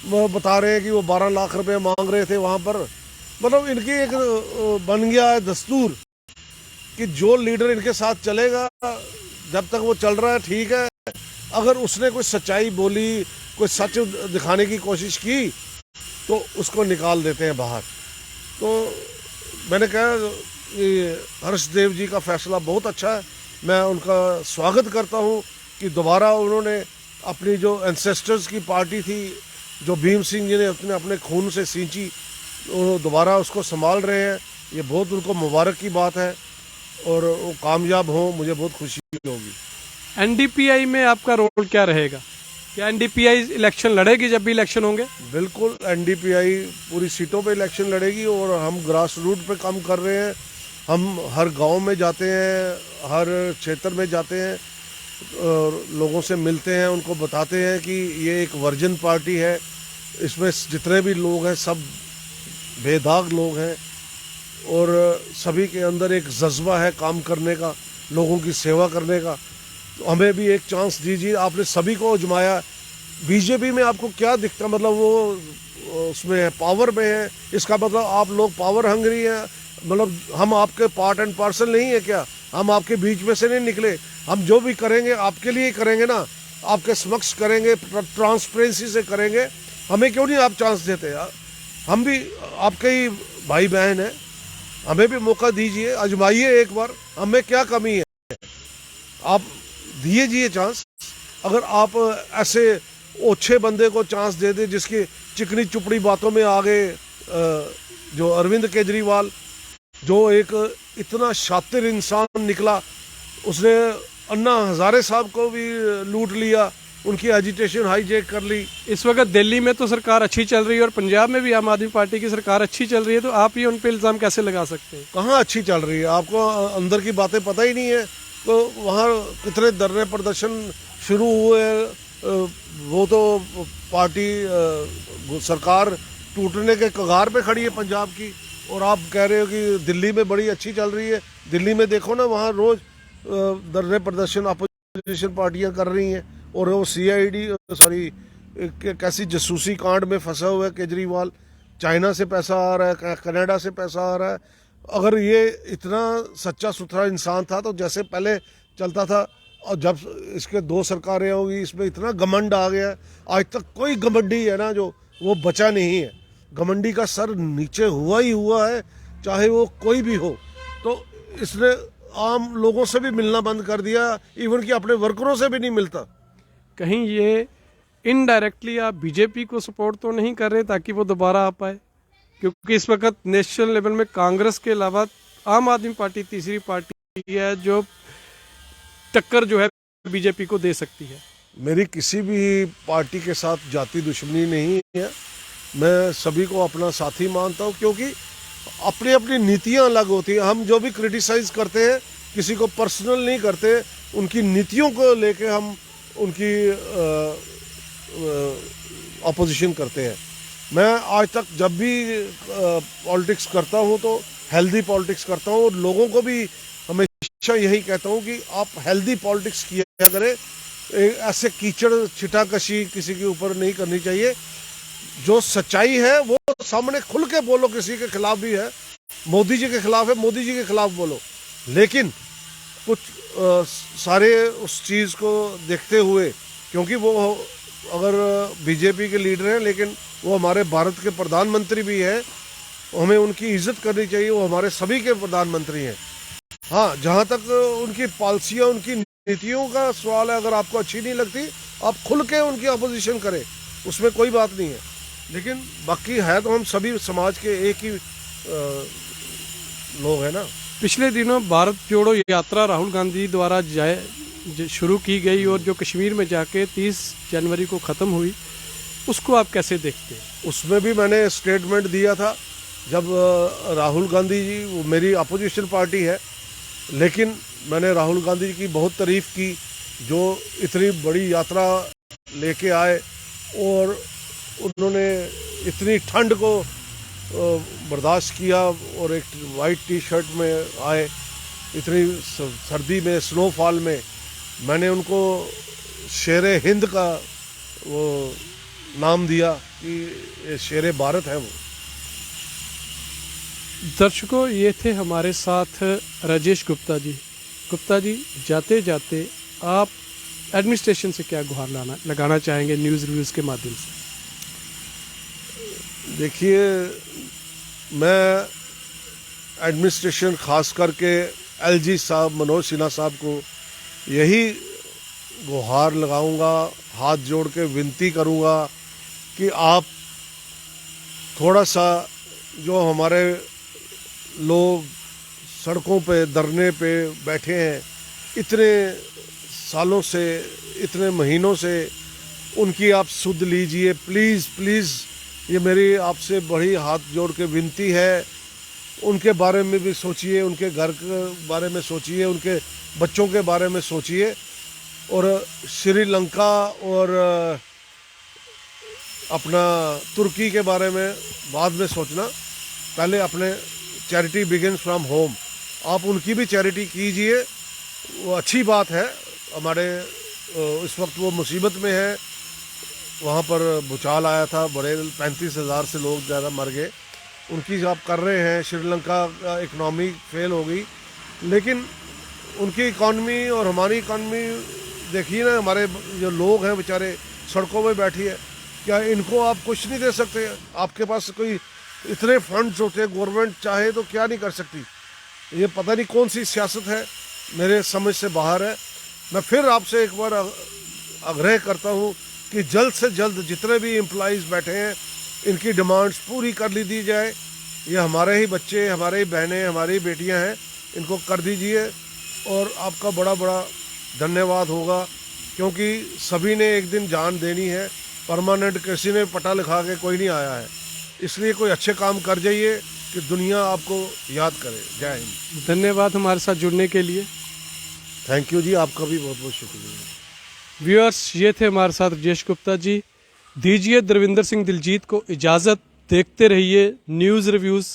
वो बता रहे हैं कि वो 12 लाख रुपए मांग रहे थे वहाँ पर। मतलब इनकी एक बन गया है दस्तूर कि जो लीडर इनके साथ चलेगा, जब तक वो चल रहा है ठीक है, अगर उसने कोई सच्चाई बोली, कोई सच दिखाने की कोशिश की, तो उसको निकाल देते हैं बाहर। तो मैंने कहा कि हर्षदेव जी का फैसला बहुत अच्छा है, मैं उनका स्वागत करता हूँ कि दोबारा उन्होंने अपनी जो एंसेस्टर्स की पार्टी थी, जो भीम सिंह जी ने अपने खून से सींची, वो दोबारा उसको संभाल रहे हैं। ये बहुत उनको मुबारक की बात है और वो कामयाब हों, मुझे बहुत खुशी होगी। एनडीपीआई में आपका रोल क्या रहेगा? क्या एनडीपीआई इलेक्शन लड़ेगी जब भी इलेक्शन होंगे? बिल्कुल, एनडीपीआई पूरी सीटों पे इलेक्शन लड़ेगी और हम ग्रास रूट पे काम कर रहे हैं। हम हर गांव में जाते हैं, हर क्षेत्र में जाते हैं और लोगों से मिलते हैं, उनको बताते हैं कि ये एक वर्जिन पार्टी है, इसमें जितने भी लोग हैं सब बेदाग लोग हैं और सभी के अंदर एक जज्बा है काम करने का, लोगों की सेवा करने का। तो हमें भी एक चांस दीजिए। आपने सभी को आजमाया, बीजेपी में आपको क्या दिखता, मतलब वो उसमें है, पावर में है, इसका मतलब आप लोग पावर हंग्री हैं। मतलब हम आपके पार्ट एंड पार्सल नहीं है क्या? हम आपके बीच में से नहीं निकले। हम जो भी करेंगे आपके लिए ही करेंगे ना, आपके समक्ष करेंगे, ट्रांसपेरेंसी से करेंगे। हमें क्यों नहीं आप चांस देते यार? हम भी आपके ही भाई बहन हैं, हमें भी मौका दीजिए, आजमाइए एक बार, हमें क्या कमी है? आप दीजिए चांस। अगर आप ऐसे ओछे बंदे को चांस दे दे जिसकी चिकनी चुपड़ी बातों में आ गए, जो अरविंद केजरीवाल, जो एक इतना शातिर इंसान निकला, उसने अन्ना हजारे साहब को भी लूट लिया, उनकी एजिटेशन हाईजैक कर ली। इस वक्त दिल्ली में तो सरकार अच्छी चल रही है और पंजाब में भी आम आदमी पार्टी की सरकार अच्छी चल रही है, तो आप ये उन पर इल्ज़ाम कैसे लगा सकते हैं? कहाँ अच्छी चल रही है? आपको अंदर की बातें पता ही नहीं है। तो वहाँ कितने धरने प्रदर्शन शुरू हुए, वो तो पार्टी सरकार टूटने के कगार पे खड़ी है पंजाब की, और आप कह रहे हो कि दिल्ली में बड़ी अच्छी चल रही है। दिल्ली में देखो ना, वहाँ रोज धरने प्रदर्शन अपोजिशन पार्टियां कर रही हैं और वो सीआईडी सॉरी कैसी जासूसी कांड में फंसा हुआ है केजरीवाल। चाइना से पैसा आ रहा है, कनाडा से पैसा आ रहा है। अगर ये इतना सच्चा सुथरा इंसान था तो जैसे पहले चलता था, और जब इसके 2 सरकारें होगी इसमें इतना घमंड आ गया है। आज तक कोई घमंडी है ना जो वो बचा नहीं है। घमंडी का सर नीचे हुआ ही हुआ है, चाहे वो कोई भी हो। तो इसने आम लोगों से भी मिलना बंद कर दिया, इवन कि अपने वर्करों से भी नहीं मिलता। कहीं ये इनडायरेक्टली आप बीजेपी को सपोर्ट तो नहीं कर रहे ताकि वो दोबारा आ पाए? क्योंकि इस वक्त नेशनल लेवल में कांग्रेस के अलावा आम आदमी पार्टी तीसरी पार्टी है जो टक्कर जो है बीजेपी को दे सकती है। मेरी किसी भी पार्टी के साथ जाति दुश्मनी नहीं है, मैं सभी को अपना साथी मानता हूँ, क्योंकि अपनी अपनी नीतियाँ अलग होती हैं। हम जो भी क्रिटिसाइज करते हैं किसी को पर्सनल नहीं करते, उनकी नीतियों को लेके हम उनकी अपोजिशन करते हैं। मैं आज तक जब भी पॉलिटिक्स करता हूँ तो हेल्दी पॉलिटिक्स करता हूँ, और लोगों को भी हमेशा यही कहता हूँ कि आप हेल्दी पॉलिटिक्स किया करें। ऐसे कीचड़ छिटाकशी किसी के ऊपर नहीं करनी चाहिए। जो सच्चाई है वो सामने खुल के बोलो, किसी के खिलाफ भी है, मोदी जी के खिलाफ है, मोदी जी के खिलाफ बोलो, लेकिन कुछ सारे उस चीज़ को देखते हुए, क्योंकि वो अगर बीजेपी के लीडर हैं लेकिन वो हमारे भारत के प्रधानमंत्री भी हैं, हमें उनकी इज्जत करनी चाहिए, वो हमारे सभी के प्रधानमंत्री हैं। हाँ, जहाँ तक उनकी पॉलिसियाँ, उनकी नीतियों का सवाल है, अगर आपको अच्छी नहीं लगती आप खुल के उनकी अपोजिशन करें, उसमें कोई बात नहीं है। लेकिन बाकी है तो हम सभी समाज के एक ही लोग हैं ना। पिछले दिनों भारत जोड़ो यात्रा राहुल गांधी द्वारा शुरू की गई और जो कश्मीर में जाके 30 जनवरी को ख़त्म हुई, उसको आप कैसे देखते हैं? उसमें भी मैंने स्टेटमेंट दिया था। जब राहुल गांधी जी, वो मेरी अपोजिशन पार्टी है, लेकिन मैंने राहुल गांधी जी की बहुत तारीफ़ की, जो इतनी बड़ी यात्रा लेके आए और उन्होंने इतनी ठंड को बर्दाश्त किया और एक वाइट टी शर्ट में आए, इतनी सर्दी में, स्नोफॉल में। मैंने उनको शेर हिंद का वो नाम दिया, कि ये शेर भारत है वो। दर्शकों, ये थे हमारे साथ राजेश गुप्ता जी। गुप्ता जी, जाते जाते आप एडमिनिस्ट्रेशन से क्या गुहार लगाना चाहेंगे न्यूज़ रिव्यूज़ के माध्यम से? देखिए, मैं एडमिनिस्ट्रेशन खास करके एलजी साहब, मनोज सिन्हा साहब को यही गुहार लगाऊंगा, हाथ जोड़ के विनती करूंगा कि आप थोड़ा सा, जो हमारे लोग सड़कों पे धरने पे बैठे हैं इतने सालों से, इतने महीनों से, उनकी आप सुध लीजिए प्लीज़ प्लीज़। ये मेरी आपसे बड़ी हाथ जोड़ के विनती है। उनके बारे में भी सोचिए, उनके घर के बारे में सोचिए, उनके बच्चों के बारे में सोचिए। और श्रीलंका और अपना तुर्की के बारे में बाद में सोचना, पहले अपने चैरिटी बिगिन्स फ्रॉम होम। आप उनकी भी चैरिटी कीजिए, वो अच्छी बात है। हमारे इस वक्त वो मुसीबत में है, वहाँ पर भूचाल आया था, बड़े 35,000 से लोग ज़्यादा मर गए, उनकी आप कर रहे हैं। श्रीलंका का इकनॉमी फेल हो गई, लेकिन उनकी इकॉनमी और हमारी इकॉनमी देखिए ना। हमारे जो लोग हैं बेचारे सड़कों में बैठी है, क्या इनको आप कुछ नहीं दे सकते? आपके पास कोई इतने फंड्स होते हैं, गवर्नमेंट चाहे तो क्या नहीं कर सकती? ये पता नहीं कौन सी सियासत है, मेरे समझ से बाहर है। मैं फिर आपसे एक बार आग्रह करता हूँ कि जल्द से जल्द जितने भी एम्प्लॉइज़ बैठे हैं, इनकी डिमांड्स पूरी कर ली दी जाए। ये हमारे ही बच्चे, हमारे ही बहनें, हमारी ही बेटियां हैं, इनको कर दीजिए और आपका बड़ा बड़ा धन्यवाद होगा। क्योंकि सभी ने एक दिन जान देनी है, परमानेंट किसी ने पटा लिखा के कोई नहीं आया है। इसलिए कोई अच्छे काम कर जाइए कि दुनिया आपको याद करे। जय हिंद। धन्यवाद हमारे साथ जुड़ने के लिए। थैंक यू जी, आपका भी बहुत बहुत शुक्रिया। व्यूअर्स, ये थे हमारे साथ राजेश गुप्ता जी। दीजिए द्रविंदर सिंह दिलजीत को इजाज़त, देखते रहिए न्यूज़ रिव्यूज़।